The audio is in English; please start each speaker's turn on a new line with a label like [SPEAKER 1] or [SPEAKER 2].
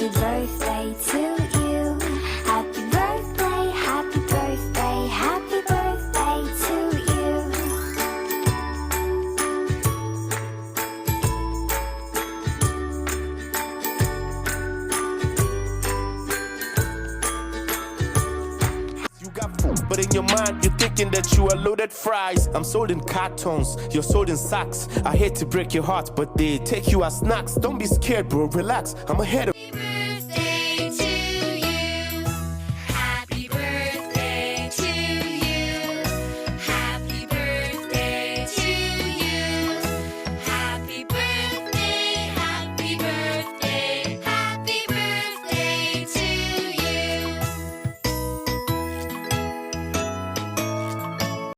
[SPEAKER 1] Happy birthday to you. Happy birthday, happy birthday, happy birthday to you.
[SPEAKER 2] You got food, but in your mind you're thinking that you are loaded fries. I'm sold in cartons, you're sold in sacks. I hate to break your heart, but they take you as snacks. Don't be scared, bro, relax. I'm ahead of